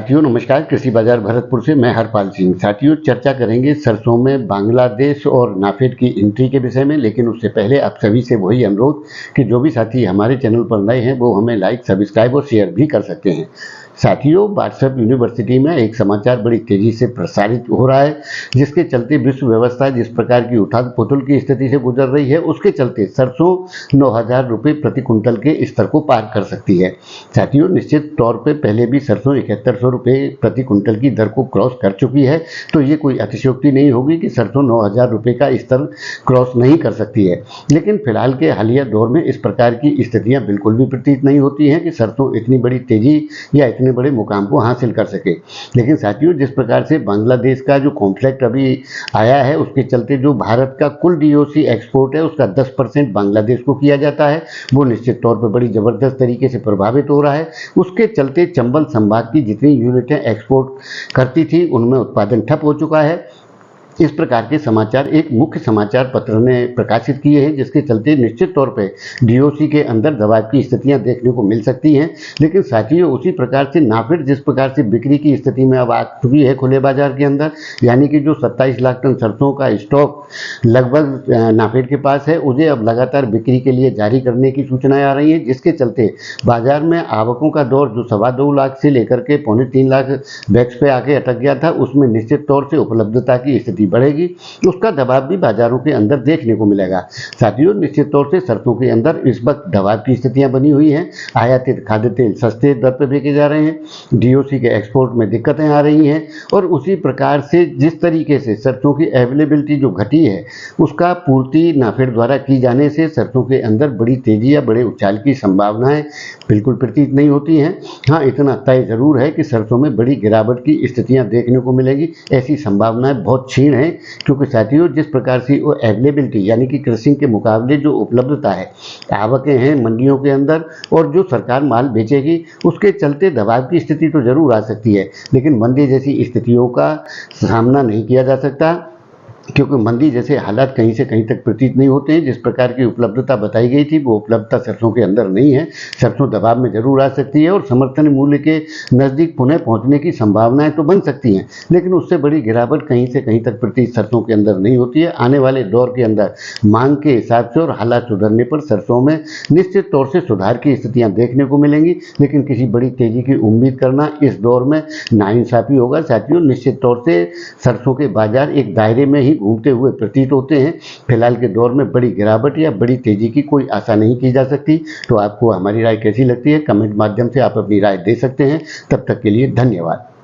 साथियों नमस्कार। कृषि बाजार भरतपुर से मैं हरपाल सिंह। साथियों चर्चा करेंगे सरसों में बांग्लादेश और नाफेड की एंट्री के विषय में, लेकिन उससे पहले आप सभी से वही अनुरोध कि जो भी साथी हमारे चैनल पर नए हैं वो हमें लाइक, सब्सक्राइब और शेयर भी कर सकते हैं। साथियों व्हाट्सएप यूनिवर्सिटी में एक समाचार बड़ी तेजी से प्रसारित हो रहा है, जिसके चलते विश्व व्यवस्था जिस प्रकार की उथल पुथल की स्थिति से गुजर रही है, उसके चलते सरसों 9,000 रुपये प्रति कुंटल के स्तर को पार कर सकती है। साथियों निश्चित तौर पे पहले भी सरसों 7100 रुपये प्रति कुंटल की दर को क्रॉस कर चुकी है, तो ये कोई अतिशयोक्ति नहीं होगी कि सरसों 9,000 रुपये का स्तर क्रॉस नहीं कर सकती है। लेकिन फिलहाल के हालिया दौर में इस प्रकार की स्थितियां बिल्कुल भी प्रतीत नहीं होती हैं कि सरसों इतनी बड़ी तेजी या इतने बड़े मुकाम को हासिल कर सके। लेकिन साथियों जिस प्रकार से बांग्लादेश का जो कॉन्फ्लिक्ट अभी आया है, उसके चलते जो भारत का कुल डीओसी एक्सपोर्ट है उसका 10% बांग्लादेश को किया जाता है, वो निश्चित तौर पर बड़ी ज़बरदस्त तरीके से प्रभावित हो रहा है। उसके चलते चंबल संभाग की जितनी यूनिटें एक्सपोर्ट करती थी उनमें उत्पादन ठप हो चुका है। इस प्रकार के समाचार एक मुख्य समाचार पत्र ने प्रकाशित किए हैं, जिसके चलते निश्चित तौर पे डीओसी के अंदर दबाव की स्थितियां देखने को मिल सकती हैं। लेकिन साथियों उसी प्रकार से नाफेड जिस प्रकार से बिक्री की स्थिति में अब आ चुकी है खुले बाजार के अंदर, यानी कि जो 27 लाख टन सरसों का स्टॉक लगभग नाफेड के पास है, उसे अब लगातार बिक्री के लिए जारी करने की सूचनाएं आ रही हैं, जिसके चलते बाजार में आवकों का दौर जो 2.25 लाख से लेकर के 3.25 लाख बैग्स पे आके अटक गया था, उसमें निश्चित तौर से उपलब्धता की स्थिति बढ़ेगी, उसका दबाव भी बाजारों के अंदर देखने को मिलेगा। साथियों निश्चित तौर से सरसों के अंदर इस वक्त दबाव की स्थितियां बनी हुई हैं। आयातित खाद्य तेल सस्ते दर पर बेचे जा रहे हैं, डीओसी के एक्सपोर्ट में दिक्कतें आ रही हैं, और उसी प्रकार से जिस तरीके से सरसों की अवेलेबिलिटी जो घटी है उसका पूर्ति नाफेड द्वारा की जाने से सरसों के अंदर बड़ी तेजी या बड़े उछाल की संभावनाएं बिल्कुल प्रतीत नहीं होती हैं। हाँ, इतना तय जरूर है कि सरसों में बड़ी गिरावट की स्थितियां देखने को मिलेगी, ऐसी संभावनाएं बहुत क्षीण है। क्योंकि साथियों जिस प्रकार से वो अवेलेबिलिटी यानी कि क्रशिंग के मुकाबले जो उपलब्धता है, आवकें हैं मंडियों के अंदर और जो सरकार माल बेचेगी, उसके चलते दबाव की स्थिति तो जरूर आ सकती है, लेकिन मंदी जैसी स्थितियों का सामना नहीं किया जा सकता, क्योंकि मंदी जैसे हालात कहीं से कहीं तक प्रतीत नहीं होते हैं। जिस प्रकार की उपलब्धता बताई गई थी वो उपलब्धता सरसों के अंदर नहीं है। सरसों दबाव में जरूर आ सकती है और समर्थन मूल्य के नज़दीक पुनः पहुंचने की संभावनाएं तो बन सकती हैं, लेकिन उससे बड़ी गिरावट कहीं से कहीं तक प्रतीत सरसों के अंदर नहीं होती है। आने वाले दौर के अंदर मांग के हिसाब से और हालात सुधरने पर सरसों में निश्चित तौर से सुधार की स्थितियाँ देखने को मिलेंगी, लेकिन किसी बड़ी तेजी की उम्मीद करना इस दौर में नाइंसाफी होगा। साथियों निश्चित तौर से सरसों के बाजार एक दायरे में ही घूमते हुए प्रतीत होते हैं। फिलहाल के दौर में बड़ी गिरावट या बड़ी तेजी की कोई आशा नहीं की जा सकती। तो आपको हमारी राय कैसी लगती है, कमेंट माध्यम से आप अपनी राय दे सकते हैं। तब तक के लिए धन्यवाद।